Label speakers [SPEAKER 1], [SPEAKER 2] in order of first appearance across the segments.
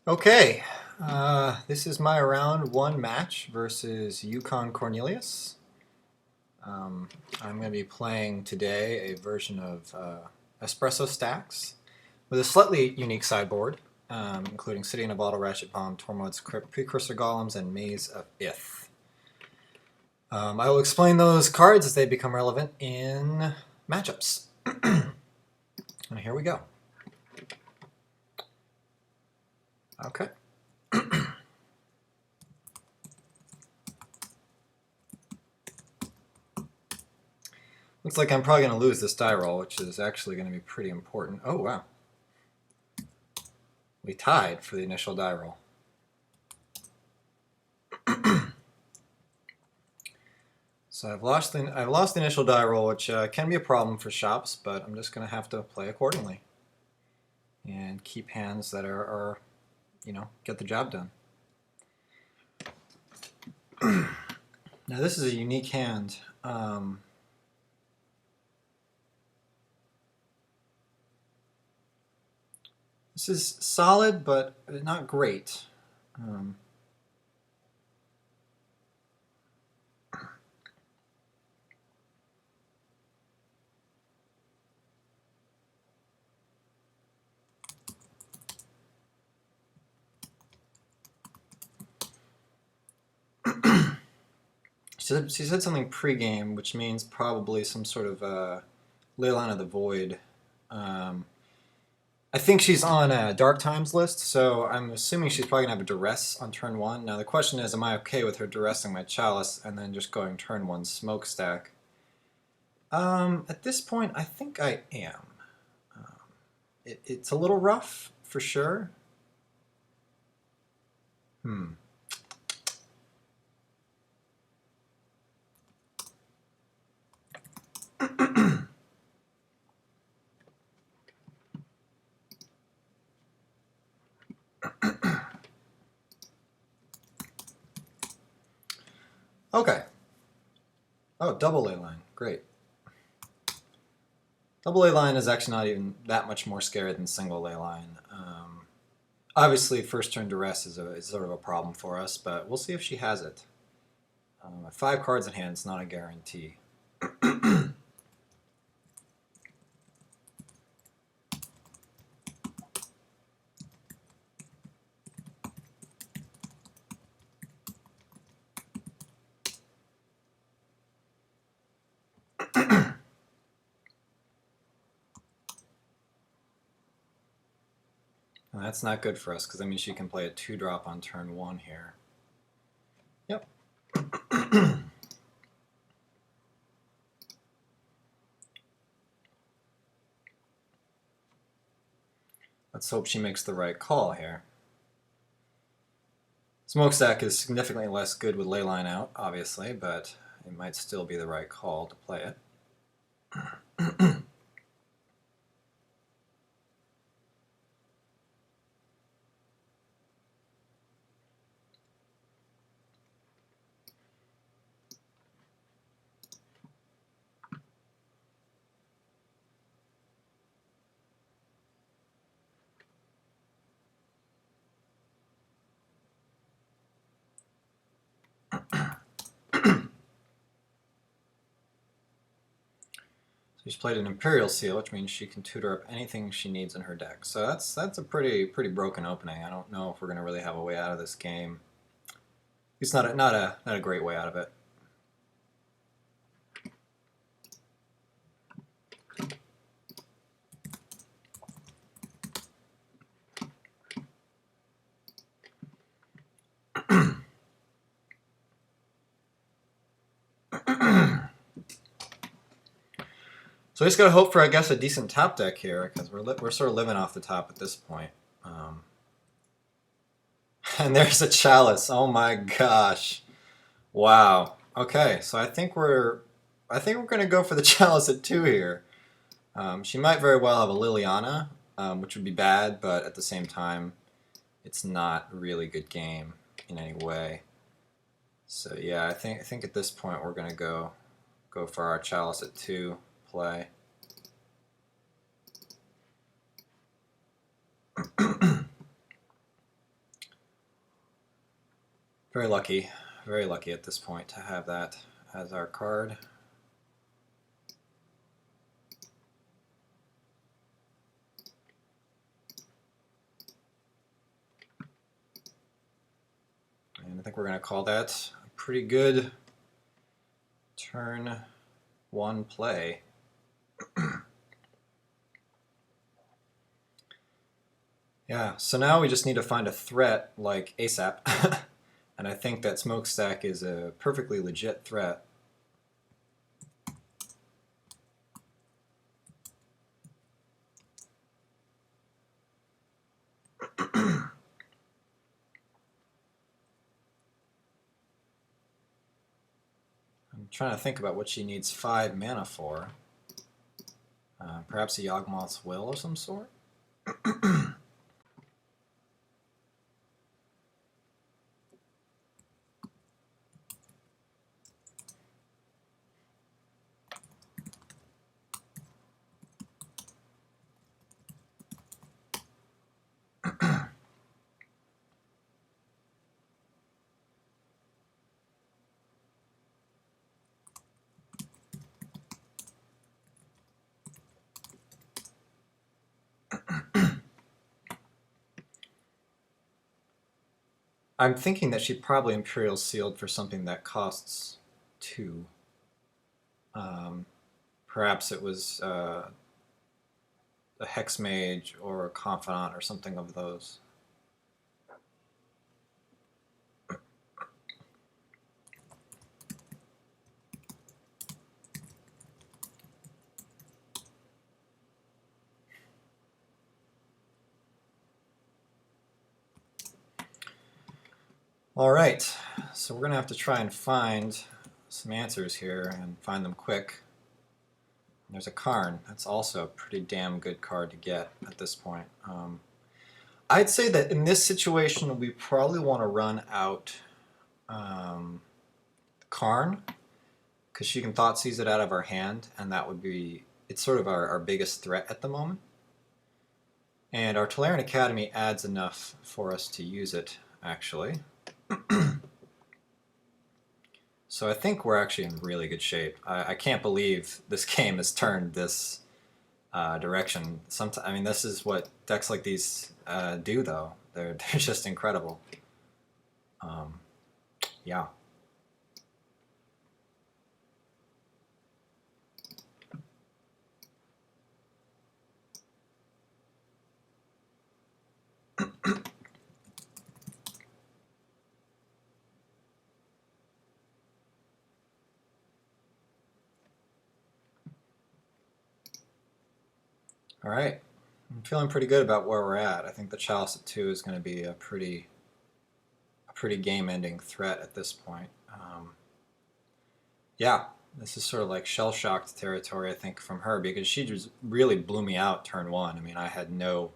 [SPEAKER 1] Okay, this is my round one match versus Yukon Cornelius. I'm going to be playing today a version of Espresso stacks with a slightly unique sideboard, including City in a Bottle, Ratchet Bomb, Tormod's Crypt, Precursor Golems, and Maze of Ith. I will explain those cards as they become relevant in matchups. And here we go. Okay. Looks like I'm probably going to lose this die roll, which is actually going to be pretty important. Oh, wow. We tied for the initial die roll. So I've lost the initial die roll, which can be a problem for shops, but I'm just going to have to play accordingly and keep hands that are get the job done. Now this is a unique hand. This is solid, but not great. She said something pre-game, which means probably some sort of Leyline of the Void. I think she's on a Dark Times list, so I'm assuming she's probably going to have a Duress on turn 1. Now the question is, am I okay with her Duressing my Chalice and then just going turn 1 Smokestack? At this point, I think I am. It's a little rough, for sure. Okay. Oh, double Leyline. Great. Double Leyline is actually not even that much more scary than single Leyline. Obviously, first turn Duress is sort of a problem for us, but we'll see if she has it. 5 cards in hand is not a guarantee. Well, that's not good for us, because that means she can play a 2-drop on turn 1 here. Yep. Let's hope she makes the right call here. Smokestack is significantly less good with Leyline out, obviously, but it might still be the right call to play it. She's played an Imperial Seal, which means she can tutor up anything she needs in her deck. So that's a pretty broken opening. I don't know if we're going to really have a way out of this game. It's not a great way out of it. So we just gotta hope for, I guess, a decent top deck here, because we're sort of living off the top at this point. And there's a Chalice. Oh my gosh! Wow. Okay, so I think we're gonna go for the Chalice at 2 here. She might very well have a Liliana, which would be bad, but at the same time, it's not a really good game in any way. So yeah, I think at this point we're gonna go for our Chalice at 2 play. very lucky at this point to have that as our card. And I think we're going to call that a pretty good turn one play. Yeah, so now we just need to find a threat like ASAP. And I think that Smokestack is a perfectly legit threat. I'm trying to think about what she needs 5 mana for. Perhaps a Yawgmoth's Will of some sort? I'm thinking that she probably Imperial Sealed for something that costs 2. Perhaps it was a Hex Mage or a Confidant or something of those. All right, so we're going to have to try and find some answers here and find them quick. There's a Karn. That's also a pretty damn good card to get at this point. I'd say that in this situation, we probably want to run out Karn, because she can Thoughtseize it out of our hand, and that would be, it's sort of our biggest threat at the moment. And our Tolarian Academy adds enough for us to use it, actually. So I think we're actually in really good shape. I can't believe this game has turned this direction. I mean, this is what decks like these do, though. They're just incredible. Yeah. All right. I'm feeling pretty good about where we're at. I think the Chalice at 2 is going to be a pretty game-ending threat at this point. Yeah, this is sort of like shell-shocked territory, I think, from her, because she just really blew me out turn 1. I mean, I had no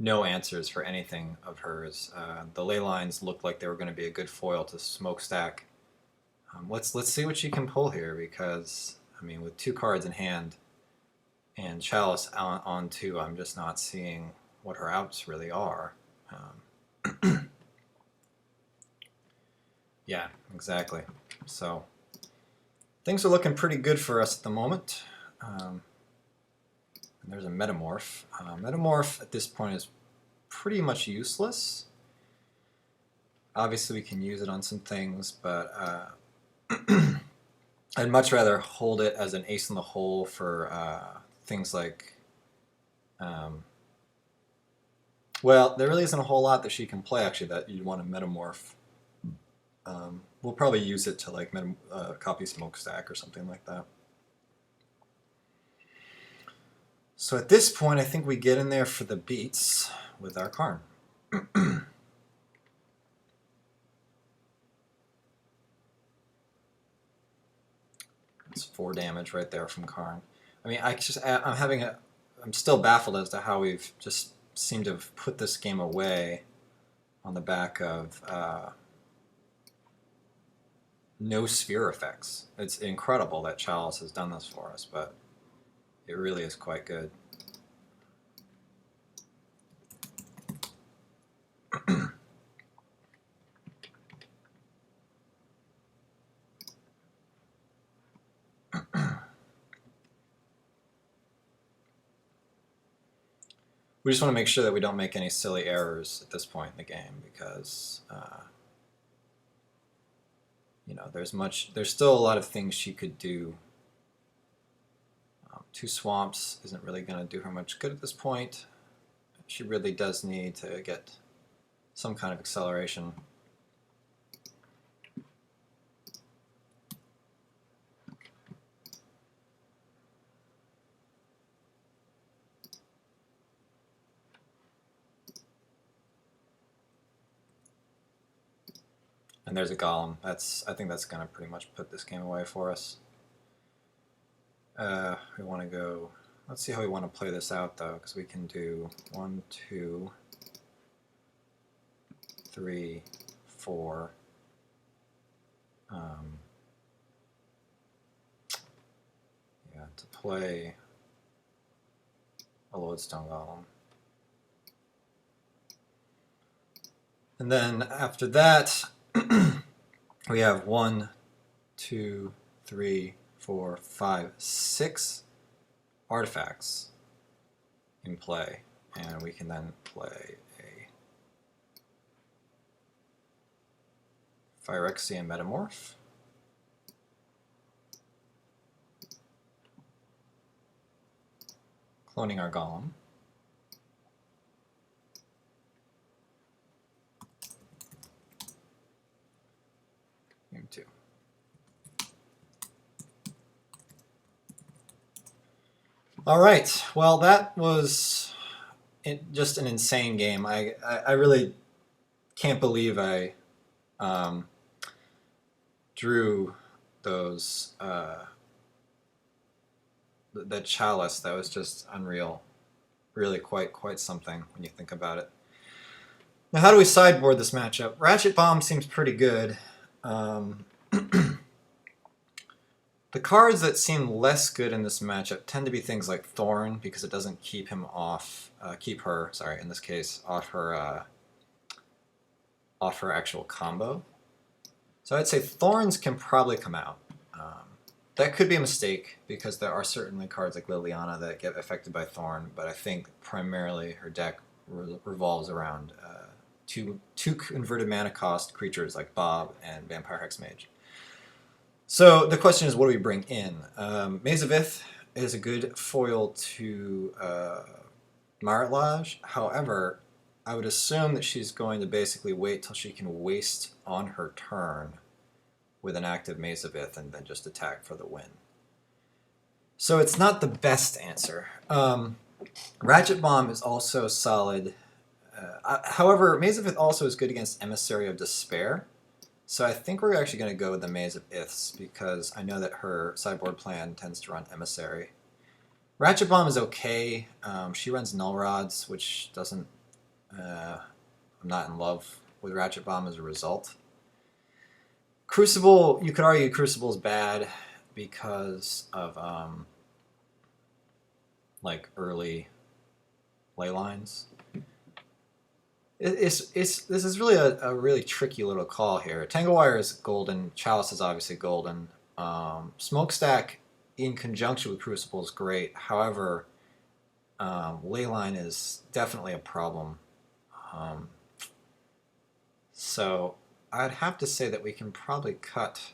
[SPEAKER 1] answers for anything of hers. The ley lines looked like they were going to be a good foil to Smokestack. Let's see what she can pull here, because I mean, with 2 cards in hand and Chalice on 2, I'm just not seeing what her outs really are. Yeah, exactly. So things are looking pretty good for us at the moment. And there's a Metamorph. Metamorph at this point is pretty much useless. Obviously we can use it on some things, but I'd much rather hold it as an ace in the hole for things like... well, there really isn't a whole lot that she can play, actually, that you'd want to Metamorph. We'll probably use it to like copy Smokestack or something like that. So at this point, I think we get in there for the beats with our Karn. It's 4 damage right there from Karn. I mean, I'm still baffled as to how we've just seemed to have put this game away on the back of no sphere effects. It's incredible that Chalice has done this for us, but it really is quite good. We just want to make sure that we don't make any silly errors at this point in the game because, you know, there's still a lot of things she could do. 2 swamps isn't really going to do her much good at this point. She really does need to get some kind of acceleration. And there's a golem. I think that's going to pretty much put this game away for us. We want to go. Let's see how we want to play this out, though, because we can do 1, 2, 3, 4. Yeah, to play a lodestone golem. And then after that, we have 1, 2, 3, 4, 5, 6 artifacts in play, and we can then play a Phyrexian Metamorph, cloning our golem, game 2. All right, well, that was just an insane game. I really can't believe I drew those that chalice. That was just unreal. Really quite something when you think about it. Now, how do we sideboard this matchup? Ratchet Bomb seems pretty good. The cards that seem less good in this matchup tend to be things like Thorn, because it doesn't keep him off, keep her, sorry, in this case, off her actual combo. So I'd say Thorns can probably come out. That could be a mistake, because there are certainly cards like Liliana that get affected by Thorn, but I think primarily her deck revolves around two converted mana cost creatures like Bob and Vampire Hexmage. So the question is, what do we bring in? Maze of Ith is a good foil to Marit Lage. However, I would assume that she's going to basically wait till she can waste on her turn with an active Maze of Ith and then just attack for the win. So it's not the best answer. Ratchet Bomb is also solid. However, Maze of Ith also is good against Emissary of Despair. So I think we're actually going to go with the Maze of Iths, because I know that her sideboard plan tends to run Emissary. Ratchet Bomb is okay. She runs Null Rods, which doesn't... I'm not in love with Ratchet Bomb as a result. Crucible, you could argue Crucible is bad because of like early ley lines. This is really a really tricky little call here. Tanglewire is golden. Chalice is obviously golden. Smokestack in conjunction with Crucible is great. However, Leyline is definitely a problem. So I'd have to say that we can probably cut.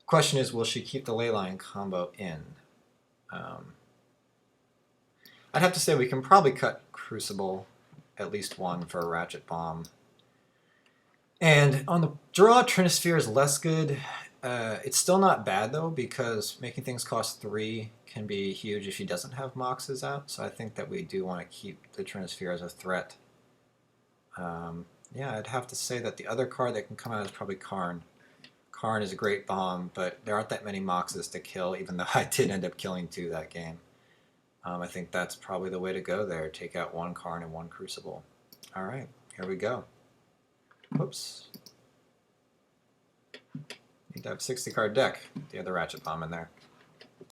[SPEAKER 1] Question is, will she keep the Leyline combo in? I'd have to say we can probably cut Crucible, at least one, for a Ratchet Bomb. And on the draw, Trinisphere is less good. It's still not bad, though, because making things cost 3 can be huge if she doesn't have Moxes out. So I think that we do want to keep the Trinisphere as a threat. Yeah, I'd have to say that the other card that can come out is probably Karn. Karn is a great bomb, but there aren't that many Moxes to kill, even though I did end up killing 2 that game. I think that's probably the way to go there. Take out 1 Karn and 1 Crucible. All right, here we go. Whoops. Need to have a 60-card deck. The other Ratchet Bomb in there.